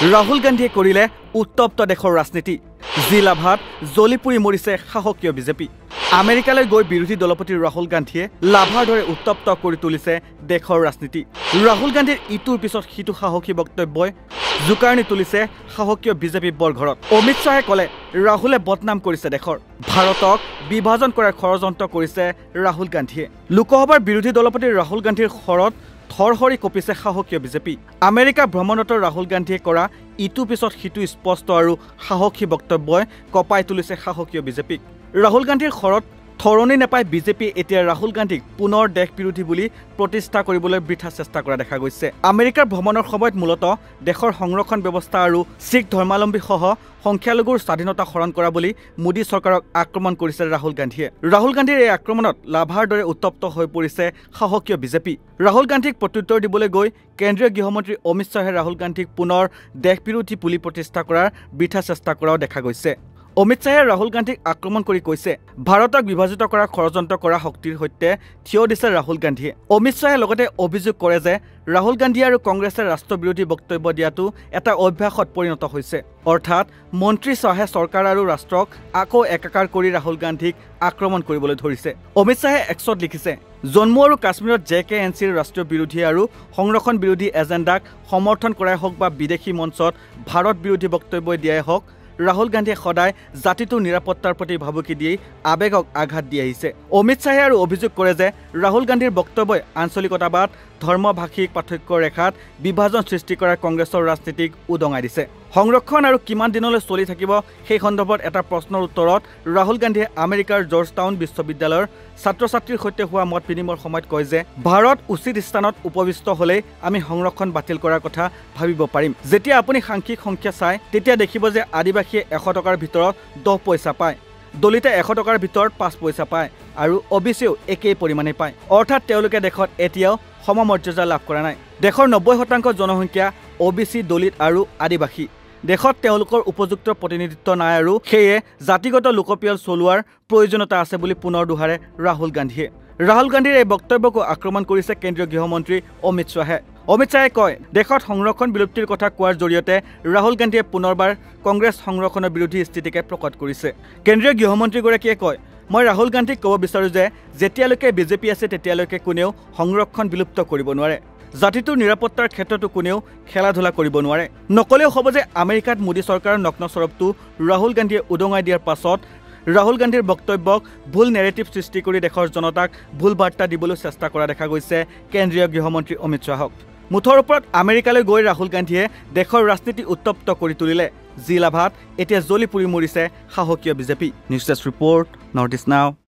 ৰাহুল গান্ধীয়ে কৰিলে উত্তপ্ত দেশৰ ৰাজনীতি জিলাভাত জ্বলিপুৰি মৰিছে সাহসীয় বিজেপি আমেৰিকালৈ গৈ বিৰোধী দলপতি ৰাহুল গান্ধীয়ে লাভাৰ দৰে উত্তপ্ত কৰি তুলিছে দেশৰ ৰাজনীতি ৰাহুল গান্ধীৰ ইটোৰ পিছত সিটো সাহসী বক্তব্যই জুকাৰণি তুলিছে সাহসীয় বিজেপি বৰঘৰত অমিত শ্বাহে ক'লে ৰাহুলে বদনাম কৰিছে দেশৰ ভাৰতক বিভাজন কৰাৰ ষড়যন্ত্ৰ কৰিছে ৰাহুল গান্ধীয়ে লোকসভাৰ বিৰোধী দলপতি ৰাহুল গান্ধীৰ খৰত থৰহৰি কপিছে সাহসীয় বিজেপি আমেৰিকা ভ্ৰমণৰত ৰাহুল গান্ধীয়ে কৰা ইটোৰ পিছত সিটো স্পষ্ট আৰু সাহসী বক্তব্যই কপাই তুলিছে সাহসীয় বিজেপিক ৰাহুল গান্ধীৰ খৰত থৰণি নেপায় বিজেপি এতিয়া ৰাহুল গান্ধীক পুনৰ দেশ বিৰোধী বুলি প্ৰতিষ্ঠা কৰিবলৈ বৃথা চেষ্টা কৰা দেখা গৈছে আমেৰিকাৰ ভ্ৰমণৰ সময়ত মূলতঃ দেশৰ সংৰক্ষণ ব্যৱস্থা আৰু শিখ ধৰ্মাৱলম্বী সহ সংখ্যালঘুৰ স্বাধীনতা হৰণ কৰা বুলি মোদী চৰকাৰক আক্ৰমণ কৰিছে ৰাহুল গান্ধীয়ে ৰাহুল গান্ধীৰ এই আক্ৰমণত লাভাৰ দৰে উত্তপ্ত হৈ পৰিছে সাহসীয় বিজেপি ৰাহুল গান্ধীক প্ৰত্যুত্তৰ দিবলৈ গৈ কেন্দ্ৰীয় গৃহমন্ত্ৰী অমিত শ্বাহে ৰাহুল গান্ধীক পুনৰ দেশ বিৰোধী বুলি প্ৰতিষ্ঠা কৰাৰ বৃথা চেষ্টা কৰাও দেখা গৈছে অমিত শ্বাহে ৰাহুল গান্ধীক আক্ৰমণ কৰি কৈছে ভাৰতক বিভাজিত কৰাৰ ষড়যন্ত্ৰ কৰা শক্তিৰ সৈতে থিয় দিছে ৰাহুল গান্ধীয়ে অমিত শ্বাহে লগতে অভিযোগ কৰে যে ৰাহুল গান্ধী আৰু কংগ্ৰেছে ৰাষ্ট্ৰবিৰোধী বক্তব্য দিয়াটো এটা অভ্যাসত পৰিণত হৈছে অৰ্থাৎ মন্ত্ৰী শ্বাহে চৰকাৰ আৰু ৰাষ্ট্ৰক আকৌ একাকাৰ কৰি ৰাহুল গান্ধীক আক্ৰমণ কৰিবলৈ ধৰিছে অমিত শ্বাহে এক্সত লিখিছে জম্মু আৰু কাশ্মীৰত JKNCৰ ৰাষ্ট্ৰীয় বিৰোধী আৰু সংৰক্ষণ বিৰোধী এজেণ্ডাক সমৰ্থন কৰাই হওক বা বিদেশী মঞ্চত ভাৰত বিৰোধী বক্তব্য দিয়াই হওক ৰাহুল গান্ধীয়ে সদায় জাতিটোৰ নিৰাপত্তাৰ প্ৰতি ভাবুকি দি আবেগক আঘাত দি আহিছে অমিত শ্বাহে আৰু অভিযোগ কৰে যে ৰাহুল গান্ধীৰ বক্তব্যই আঞ্চলিকতাবাদ ধৰ্মভাষিক পাৰ্থক্য ৰেখাত বিভাজন সৃষ্টি কৰাৰ কংগ্ৰেছৰ ৰাজনীতিক উদঙাই দিছে সংৰক্ষণ আৰু কিমান দিনলৈ চলি থাকিব সেই সন্দৰ্ভত এটা প্ৰশ্নৰ উত্তৰত ৰাহুল গান্ধীয়ে আমেৰিকাৰ জৰ্জটাউন বিশ্ববিদ্যালয়ৰ ছাত্ৰ-ছাত্ৰীৰ সৈতে হোৱা মত বিনিময়ৰ সময়ত কয় যে ভাৰত উচিত স্থানত উপবিষ্ট হ'লে আমি সংৰক্ষণ বাতিল কৰাৰ কথা ভাবিব পাৰিম যেতিয়া আপুনি সাংখ্যিক সংখ্যা চাই তেতিয়া দেখিব যে আদিবাসীয়ে 100 টকাৰ ভিতৰত 10 পইচা পায় দলিতে 100 টকাৰ ভিতৰত 5 পইচা পায় আৰু OBCও একেই পৰিমাণে পায় অৰ্থাৎ তেওঁলোকে দেশত এতিয়াও সমমৰ্যাদা লাভ কৰা নাই দেশৰ 90% জনসংখ্যা OBC দলিত আৰু আদিবাসী দেশত তেওঁলোকৰ উপযুক্ত প্ৰতিনিধিত্ব নাই আৰু সেয়ে জাতিগত লোকপিয়ল চলোৱাৰ প্ৰয়োজনীয়তা আছে বুলি পুনৰ দুহাৰে ৰাহুল গান্ধীৰ এই বক্তব্যক আক্ৰমণ কৰিছে কেন্দ্ৰীয় গৃহমন্ত্ৰী অমিত শ্বাহে কয় দেশত সংৰক্ষণ বিলুপ্তিৰ কথা কোৱাৰ জৰিয়তে ৰাহুল গান্ধীয়ে পুনৰবাৰ কংগ্ৰেছ সংৰক্ষণৰ বিৰোধী স্থিতিকে প্ৰকট কৰিছে কেন্দ্ৰীয় গৃহমন্ত্ৰীগৰাকীয়ে কয় মই ৰাহুল গান্ধীক ক'ব বিচাৰো যে যেতিয়ালৈকে বিজেপি আছে তেতিয়ালৈকে কোনেও সংৰক্ষণ বিলুপ্ত কৰিব নোৱাৰে জাতিটোৰ নিৰাপত্তাৰ ক্ষেত্ৰতো কোনেও খেলা-ধূলা কৰিব নোৱাৰে নকলেও হ'ব যে আমেৰিকাত মোদী চৰকাৰৰ নগ্ন স্বৰূপটো ৰাহুল গান্ধীয়ে উদঙাই দিয়াৰ পাছত ৰাহুল গান্ধীৰ বক্তব্যক ভুল নেৰেটিভ সৃষ্টি কৰি দেশৰ জনতাক ভুল বাৰ্তা দিবলৈ চেষ্টা কৰা দেখা গৈছে কেন্দ্ৰীয় গৃহমন্ত্ৰী অমিত শ্বাহক মুঠৰ ওপৰত আমেৰিকালৈ গৈ ৰাহুল গান্ধীয়ে দেশৰ ৰাজনীতি উত্তপ্ত কৰি তুলিলে জিলাভাত এতিয়া জ্বলি পুৰি মৰিছে সাহসীয় BJP news desk report north east নাও